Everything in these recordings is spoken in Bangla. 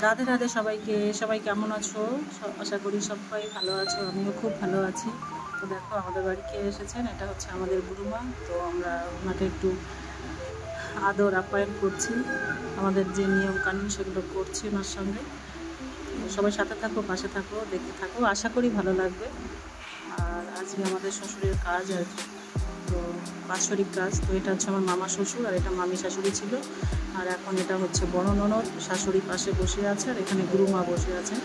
রাধে রাধে সবাইকে। সবাই কেমন আছো? আশা করি সবাই ভালো আছো, আমিও খুব ভালো আছি। তো দেখো আমাদের বাড়ি কে এসেছেন, এটা হচ্ছে আমাদের গুরুমা। তো আমরা ওনাকে একটু আদর আপ্যায়ন করছি, আমাদের যে নিয়ম কানুন সেগুলো করছি ওনার সঙ্গে। সবাই সাথে থাকো, পাশে থাকো, দেখতে থাকো, আশা করি ভালো লাগবে। আর আজকে আমাদের শ্বশুরের কাজ আর কি, তো বাৎসরিক কাজ। তো এটা হচ্ছে আমার মামা শ্বশুর, আর এটা মামি শাশুড়ি ছিল। আর এখন এটা হচ্ছে বড় ননদ, শাশুড়ি পাশে বসে আছে, আর এখানে গুরুমা বসে আছে।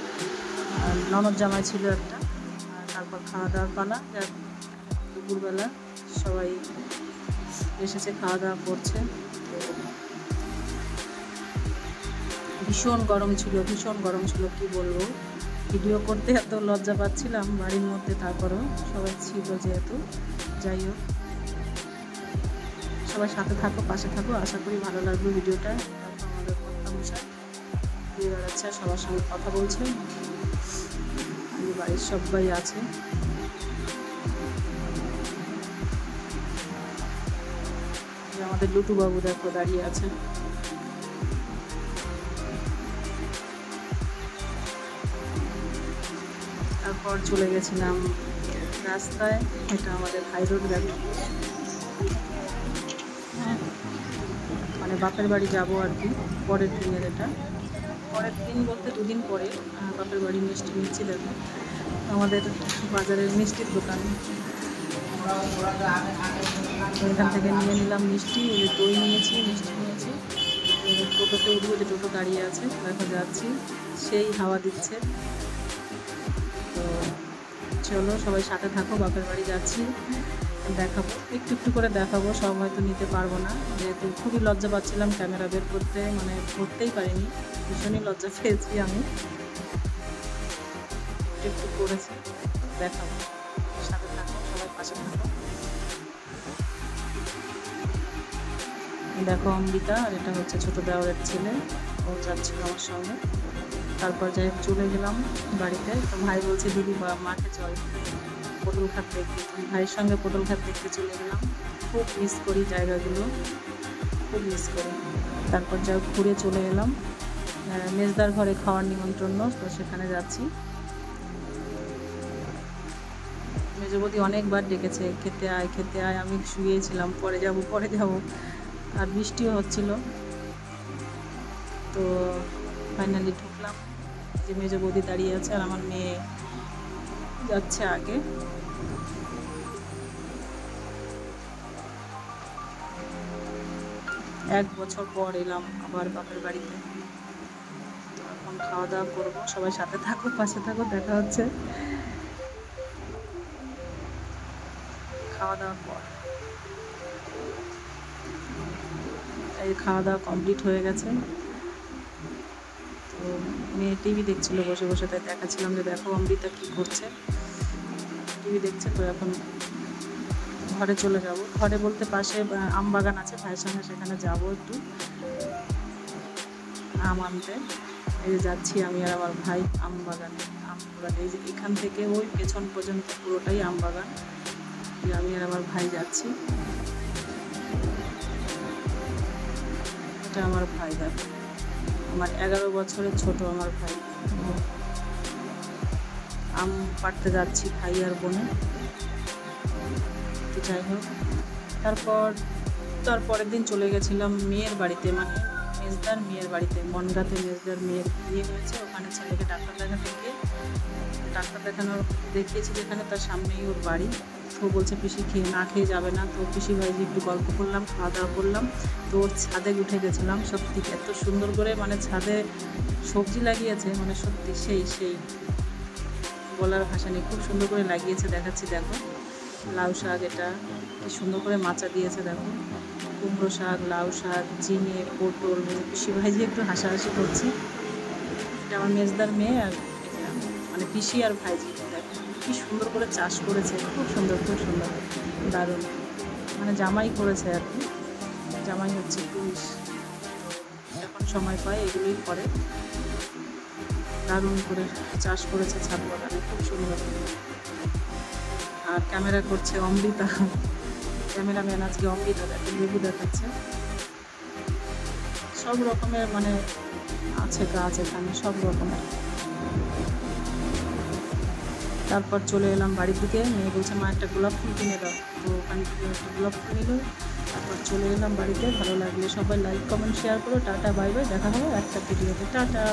আর ননদ জামাই ছিল একটা। আর তারপর খাওয়া দাওয়ার পালা। দুপুরবেলা সবাই এসেছে, খাওয়া দাওয়া করছে। ভীষণ গরম ছিল, ভীষণ গরম ছিল, কি বলবো। ভিডিও করতে এত লজ্জা পাচ্ছিলাম বাড়ির মধ্যে, তারপরেও সবাই ছিল যেহেতু। যাই হোক, সবাই সাথে থাকো, পাশে থাকো, আশা করি ভালো লাগবে ভিডিওটা। তারপর আমাদের কর্তামশাই ঘুরে বেড়াচ্ছে, সবার সঙ্গে কথা বলছে। বাড়ির সবাই আছে। আমাদের লুটু বাবু দেখো দাঁড়িয়ে আছে। তারপর চলে গেছিলাম রাস্তায়, এটা আমাদের হাই রোড দেখো। মানে বাপের বাড়ি যাবো আর কি, পরের দিনের এটা। পরের দিন বলতে দুদিন পরে বাপের বাড়ি মিষ্টি নিচ্ছি। দেখো আমাদের বাজারের মিষ্টির দোকান, এখান থেকে নিয়ে নিলাম মিষ্টি। দই নিয়েছি, মিষ্টি নিয়েছি। টোটোতে উঠবো, যে টোটো দাঁড়িয়ে আছে দেখো, যাচ্ছি, সেই হাওয়া দিচ্ছে। তো চলো সবাই সাথে থাকো, বাপের বাড়ি যাচ্ছি, দেখাবো একটু একটু করে দেখাবো। সব হয়তো নিতে পারবো না, যেহেতু খুবই লজ্জা পাচ্ছিলাম ক্যামেরা বের করতে, মানে করতেই পারিনি, ভীষণই লজ্জা পেয়েছি আমি। একটু একটু করেছি, দেখাবো, সাথে থাকো, সবাই পাশে থাকো। দেখো অমৃতা, আর এটা হচ্ছে ছোটো দেওরের ছেলে, ও যাচ্ছিল আমার সঙ্গে। তারপর যাই চলে গেলাম বাড়িতে। তো ভাই বলছে দিদি বা মাঠে চল পটল খাত দেখতে। ভাইয়ের সঙ্গে পটল খাত দেখতে চলে গেলাম। খুব মিস করি জায়গাগুলো, খুব মিস করি। তারপর যা ঘুরে চলে এলাম মেজদার ঘরে খাওয়ার নিমন্ত্রণ, তো সেখানে যাচ্ছি। মেজবদি অনেকবার ডেকেছে, খেতে আয় খেতে আয়, আমি শুয়েছিলাম, পরে যাব পরে যাব, আর বৃষ্টিও হচ্ছিল। তো ফাইনালি ঢুকলাম, যে মেজো বৌদি দাঁড়িয়ে আছে, আর আমার মেয়ে যাচ্ছে আগে। এক বছর পর এলাম আবার বাপের বাড়িতে। তো এখন খাওয়া দাওয়া করবো, সবাই সাথে থাকো, পাশে থাকো, দেখা হচ্ছে খাওয়া দাওয়ার পর। এই খাওয়া দাওয়া কমপ্লিট হয়ে গেছে। তো মেয়ে টিভি দেখছিল বসে বসে, তাই দেখাচ্ছিলাম যে দেখো অমৃতা কী করছে, টিভি দেখছে। তো এখন ঘরে চলে যাব। ঘরে বলতে পাশে আম বাগান আছে ভাইয়ের সঙ্গে, সেখানে যাব একটু আম আনতে। এই যে যাচ্ছি আমি আর আমার ভাই আম বাগানে, আম বাগানে। এই যে এখান থেকে ওই পেছন পর্যন্ত পুরোটাই আম বাগান। আমি আর আমার ভাই যাচ্ছি। এটা আমার ভাই, দেখো আমার 11 বছরের ছোট আমার ভাই। আম পাড়তে যাচ্ছি ভাই আর বোনে। যাই হোক, তারপরের দিন চলে গেছিলাম মেয়ের বাড়িতে, মানে মেজদার মেয়ের বাড়িতে। বনগাঁতে মেজদার মেয়ের বিয়ে হয়েছে, ওখানে ছেলেকে ডাক্তার দেখাতে গিয়ে, ডাক্তার দেখিয়েছি যেখানে, তার সামনেই ওর বাড়ি। তো বলছে পিসি না খেয়ে যাবে না। তো পিসি ভাই একটু গল্প করলাম, খাওয়া দাওয়া করলাম। তো ওর ছাদে উঠে গেছিলাম। সত্যি এত সুন্দর করে, মানে ছাদে সবজি লাগিয়েছে, মানে সত্যি সেই বলার ভাষা নেই, খুব সুন্দর করে লাগিয়েছে। দেখাচ্ছি দেখো, লাউ শাক, এটা কি সুন্দর করে মাচা দিয়েছে দেখো, কুমড়ো শাক, লাউ শাক, ঝিঙে, পটল। পিসি ভাইজি একটু হাসাহাসি করছি। এটা আমার মেজদার মেয়ে, আর মানে পিসি আর ভাইজি দেখো কি সুন্দর করে চাষ করেছে, খুব সুন্দর, খুব সুন্দর, দারুণ। মানে জামাই করেছে আর কি, জামাই হচ্ছে পুরুষ, যখন সময় পায় এগুলোই করে। দারুণ করে চাষ করেছে ছাদ বাগানে, খুব সুন্দর। আর ক্যামেরা করছে অমৃতা, ক্যামেরাম্যান আজকে অমৃতা, দেখো লেবু দেখাচ্ছে। সব রকমের মানে আছে গাছ এখানে, সব রকমের। তারপর চলে এলাম বাড়ির দিকে। মেয়ে বলছে মা একটা গোলাপ ফুল কিনে দাও, তো ওখান থেকে একটা গোলাপ ফুল নিল। তারপর চলে এলাম বাড়িতে। ভালো লাগলে সবাই লাইক কমেন্ট শেয়ার করো। টাটা বাই বাই, দেখা হবে একটা ভিডিওতে। টাটা।